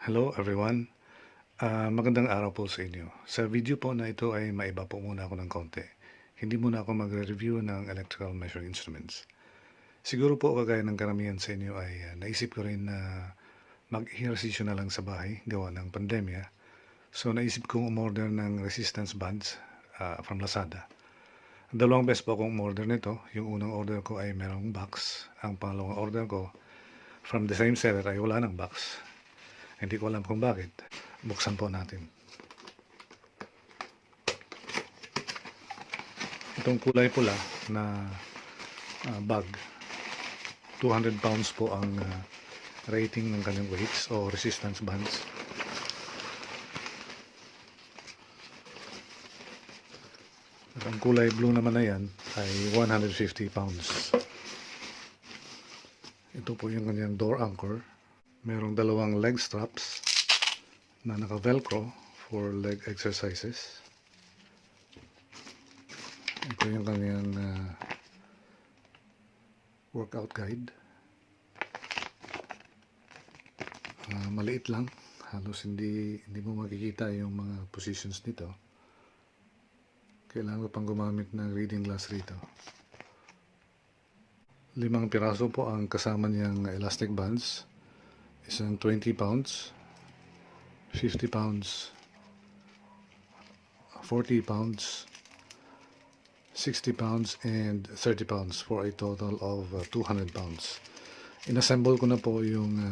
Hello everyone. Magandang araw po sa inyo. Sa video po na ito ay maiba po muna ako ng konti. Hindi muna ako magre-review ng electrical measuring instruments. Siguro po kagaya ng karamihan sa inyo ay naisip ko rin na mag-ehersisyo na lang sa bahay gawa ng pandemya. So naisip kong umorder ng resistance bands from Lazada. Dalawang beses po akong umorder nito. Yung unang order ko ay merong box. Ang pangalawang order ko from the same seller ay wala ng box. Hindi ko alam kung bakit. Buksan po natin. Itong kulay pula na bag, 200 pounds po ang rating ng kanyang weights o resistance bands. At ang kulay blue naman na yan ay 150 pounds. Ito po yung kanyang door anchor. Merong dalawang leg straps na naka-velcro for leg exercises. Ito yung kanyang workout guide. Maliit lang. Halos hindi mo makikita yung mga positions nito. Kailangan ko pang gumamit ng reading glass rito. 5 piraso po ang kasama niyang elastic bands. Isang 20 pounds, 50 pounds, 40 pounds, 60 pounds, and 30 pounds for a total of 200 pounds. Inassemble ko na po yung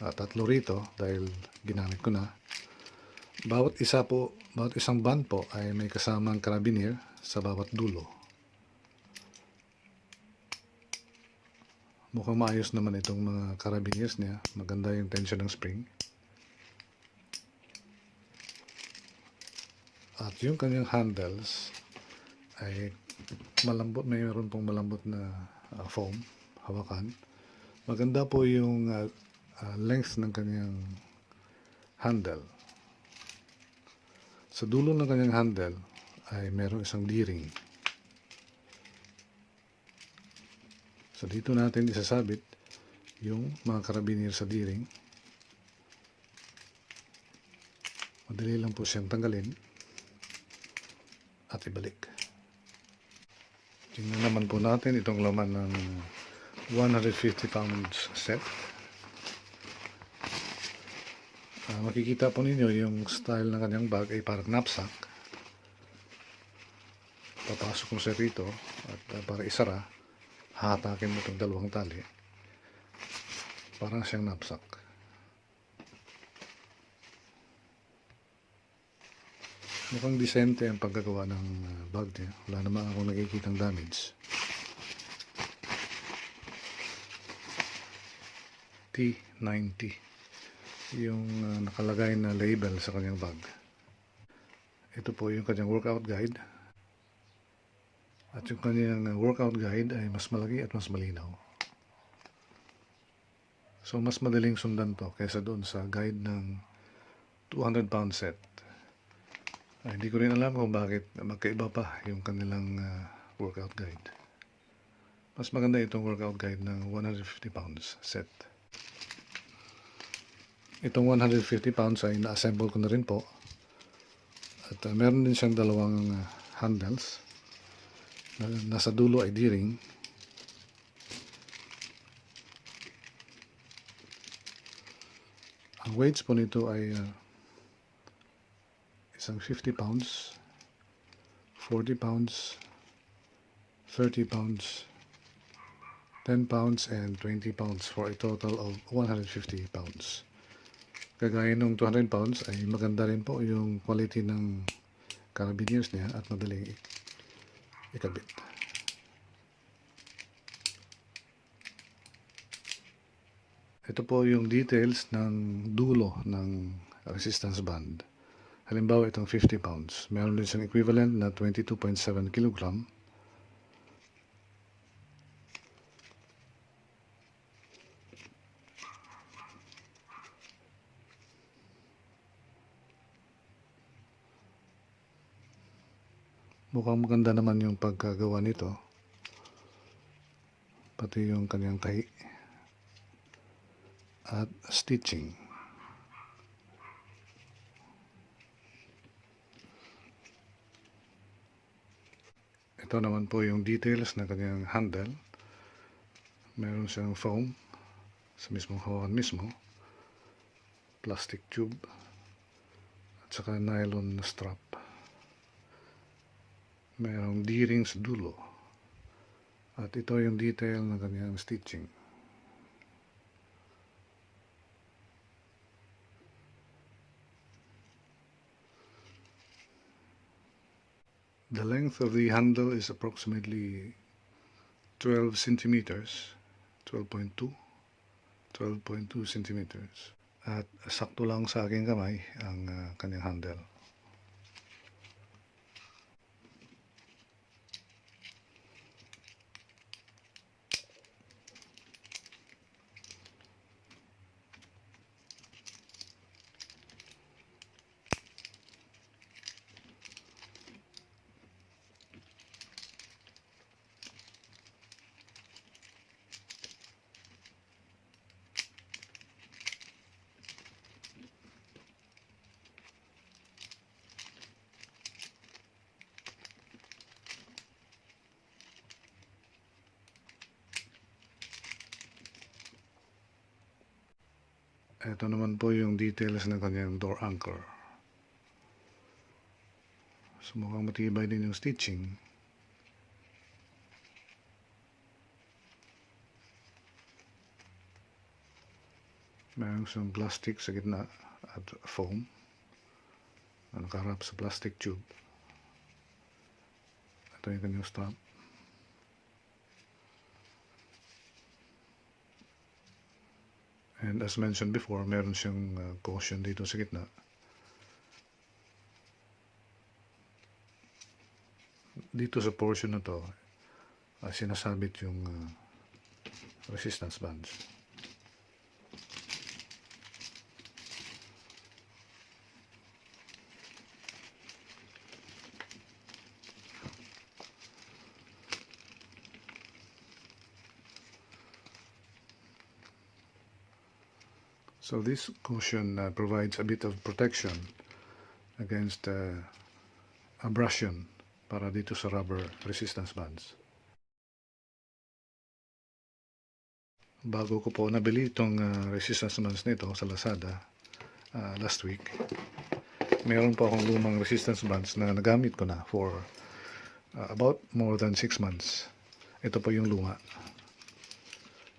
tatlo rito dahil ginamit ko na. Bawat isang band po ay may kasamang carabiner sa bawat dulo. Mukhang maayos naman itong mga carabiners niya. Maganda yung tension ng spring. At yung kanyang handles ay malambot. Mayroon pong malambot na foam, hawakan. Maganda po yung length ng kanyang handle. Sa dulo ng kanyang handle ay mayroong isang D-ring. So dito natin isasabit yung mga carabiner sa D-ring. Madali lang po siyang tanggalin at ibalik. Tingnan naman po natin itong laman ng 150 pounds set. Makikita po ninyo yung style ng kanyang bag ay parang knapsack. Papasok mo siya rito at para isara, hahatakin mo itong dalawang tali. Parang siyang knapsack. Mukhang decente ang paggagawa ng bag niya. Wala naman akong nakikitang damage. T90 yung nakalagay na label sa kanyang bag. Ito po yung kanyang workout guide. At yung kanyang workout guide ay mas malaki at mas malinaw. So mas madaling sundan to kaysa doon sa guide ng 200 pound set. Hindi ko rin alam kung bakit magkaiba pa yung kanilang workout guide. Mas maganda itong workout guide ng 150 pounds set. Itong 150 pounds ay na-assemble ko na rin po. At meron din siyang dalawang handles. Nasa dulo ay D-ring. Ang weights po nito ay isang 50 pounds, 40 pounds, 30 pounds, 10 pounds, and 20 pounds for a total of 150 pounds. Kagaya ng 200 pounds ay maganda rin po yung quality ng carabiners niya at madaling ikabit. Ito po yung details ng dulo ng resistance band. Halimbawa itong 50 pounds. Meron din siyang equivalent na 22.7 kg. Mukhang maganda naman yung pagkagawa nito. Pati yung kanyang tahi at stitching. Ito naman po yung details ng kanyang handle. Meron siyang foam sa mismong hawakan mismo, plastic tube, at saka nylon na strap. Merong D-ring sa dulo. At ito yung detail ng kanyang stitching. The length of the handle is approximately 12 centimeters, 12.2 centimeters. At sakto lang sa aking kamay ang kanyang handle. Ito naman po yung details ng kanyang door anchor. So mukhang matibay din yung stitching. Mayroon siyang plastic sa gitna at foam na nakaharap sa plastic tube. Ito yung kanyang strap. And as mentioned before, meron siyang cushion dito sa gitna. Dito sa portion na to, sinasabit yung resistance bands. So this cushion provides a bit of protection against abrasion para dito sa rubber resistance bands. Bago ko po nabili itong resistance bands nito sa Lazada last week, meron po akong lumang resistance bands na nagamit ko na for about more than 6 months. Ito po yung luma.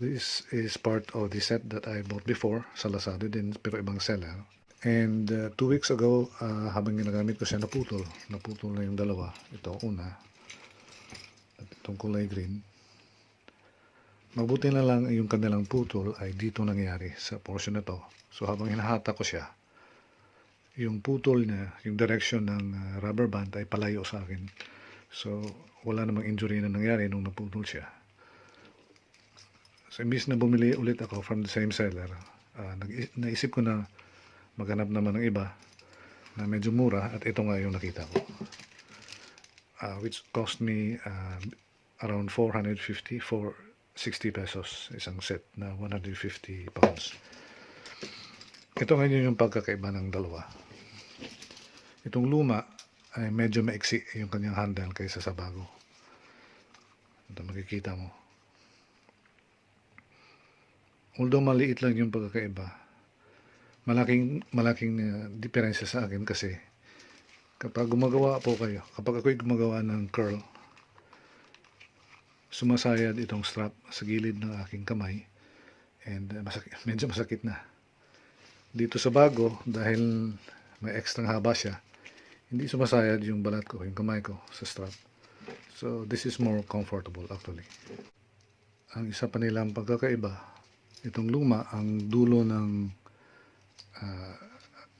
This is part of the set that I bought before sa Lazada din, pero ibang seller. And 2 weeks ago, habang ginagamit ko siya, naputol na yung dalawa. Ito una, at itong kulay green. Mabuti na lang yung kanilang putol ay dito nangyari sa portion na to. So habang hinahata ko siya, yung putol niya, yung direction ng rubber band ay palayo sa akin. So wala namang injury na nangyari nung naputol siya. So imbis na bumili ulit ako from the same seller, naisip ko na maghanap naman ng iba na medyo mura, at ito nga yung nakita ko. Which cost me around 460 pesos, isang set na 150 pounds. Ito ngayon yung pagkakaiba ng dalawa. Itong luma ay medyo maiksi yung kanyang handle kaysa sa bago. Ito makikita mo. Although maliit lang yung pagkakaiba, malaking diferensya sa akin kasi kapag ako'y gumagawa ng curl, sumasayad itong strap sa gilid ng aking kamay and medyo masakit na. Dito sa bago, dahil may extra haba siya, hindi sumasayad yung balat ko, yung kamay ko sa strap. So this is more comfortable actually. Ang isa pa nilang pagkakaiba, itong luma, ang dulo ng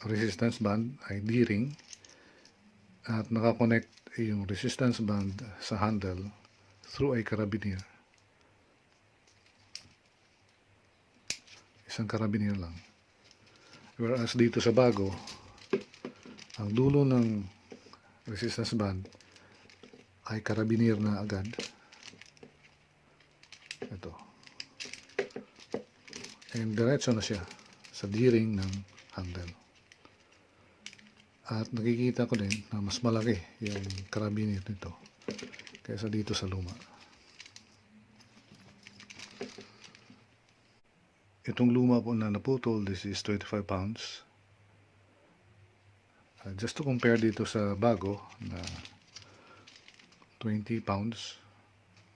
resistance band ay D-ring at nakakonect yung resistance band sa handle through a carabiner. Isang carabiner lang. Whereas dito sa bago, ang dulo ng resistance band ay carabiner na agad. Ito. And diretso na siya sa D-ring ng handle. At nakikita ko din na mas malaki yung carabiner nito kaysa dito sa luma. Itong luma po na naputol, this is 25 pounds. Just to compare dito sa bago na 20 pounds.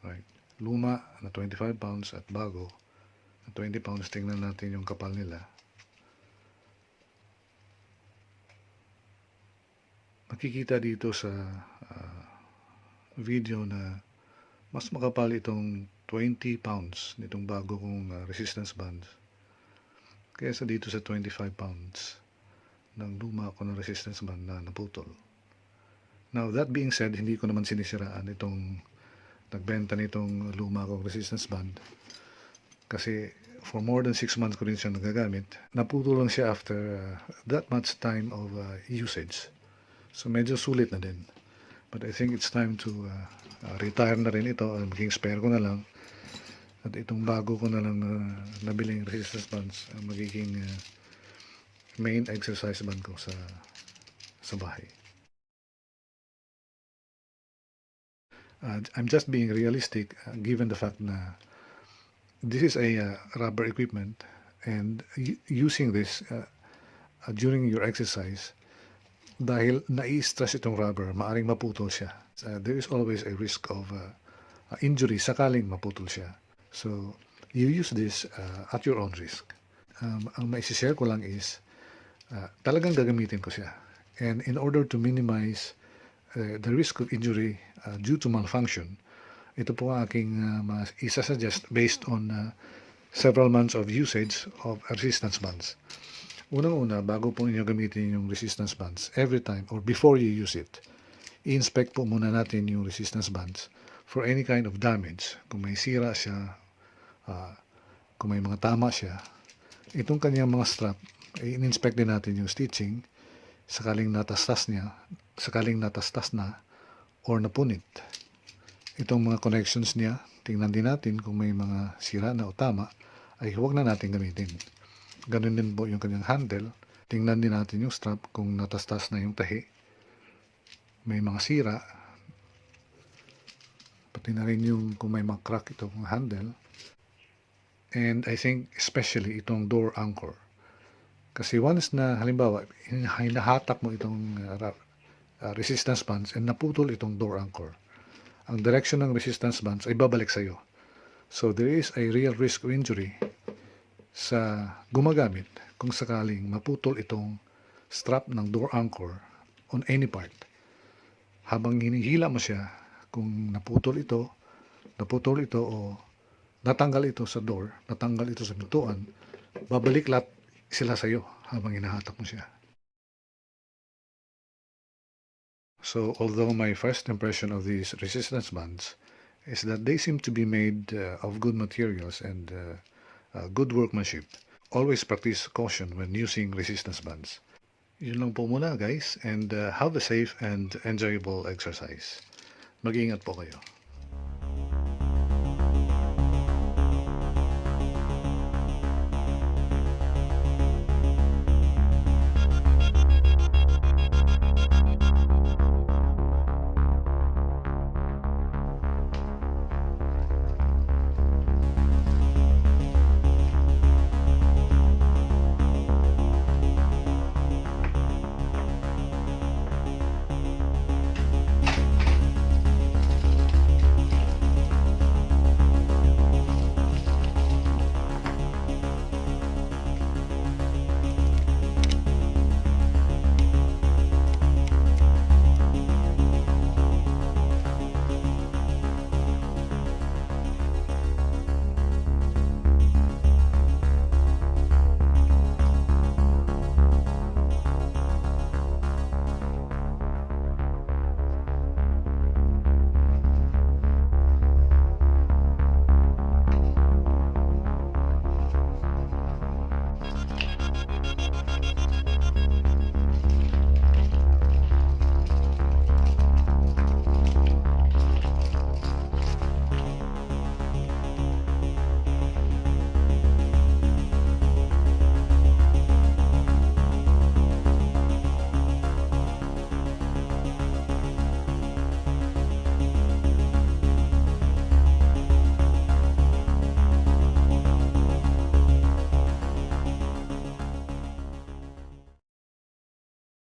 Right. Luma na 25 pounds at bago na 20 pounds. Tingnan natin yung kapal nila. Makikita dito sa video na mas makapal itong 20 pounds nitong bago kong resistance band kaysa dito sa 25 pounds ng luma ko na resistance band na naputol. Now, that being said, hindi ko naman sinisiraan itong nagbenta nitong luma kong resistance band kasi for more than 6 months ko rin siya nagagamit. Naputol lang siya after that much time of usage. So, medyo sulit na din. But I think it's time to retire na rin ito. Maging spare ko na lang. At itong bago ko na lang nabiling resistance bands magiging main exercise band ko sa bahay. I'm just being realistic given the fact na this is a rubber equipment and using this during your exercise, dahil nai-stress itong rubber, maaring maputol siya. There is always a risk of injury sakaling maputol siya. So, you use this at your own risk. Ang maisishare ko lang is talagang gagamitin ko siya. And in order to minimize the risk of injury due to malfunction, ito po ang aking isa-suggest based on several months of usage of resistance bands. Unang-una, bago po inyo gamitin yung resistance bands, every time or before you use it, i-inspect po muna natin yung resistance bands for any kind of damage. Kung may sira siya, kung may mga tama siya, itong kanyang mga strap, i-inspect din natin yung stitching, sakaling natastas na or napunit. Itong mga connections niya, tingnan din natin kung may mga sira na o tama, ay huwag na natin gamitin. Ganun din po yung kanyang handle. Tingnan din natin yung strap kung natastas na yung tahi. May mga sira. Pati na rin yung kung may mga crack itong handle. And I think especially itong door anchor. Kasi once na halimbawa, hinahatak mo itong resistance bands and naputol itong door anchor, ang direction ng resistance bands ay babalik sa iyo. So there is a real risk of injury sa gumagamit kung sakaling maputol itong strap ng door anchor on any part. Habang hinihila mo siya, kung naputol ito o natanggal ito sa door, natanggal ito sa pintuan, babalik lahat sila sa iyo habang hinahatak mo siya. So, although my first impression of these resistance bands is that they seem to be made of good materials and good workmanship, always practice caution when using resistance bands. Yun lang po muna guys, and have a safe and enjoyable exercise. Mag-iingat po kayo.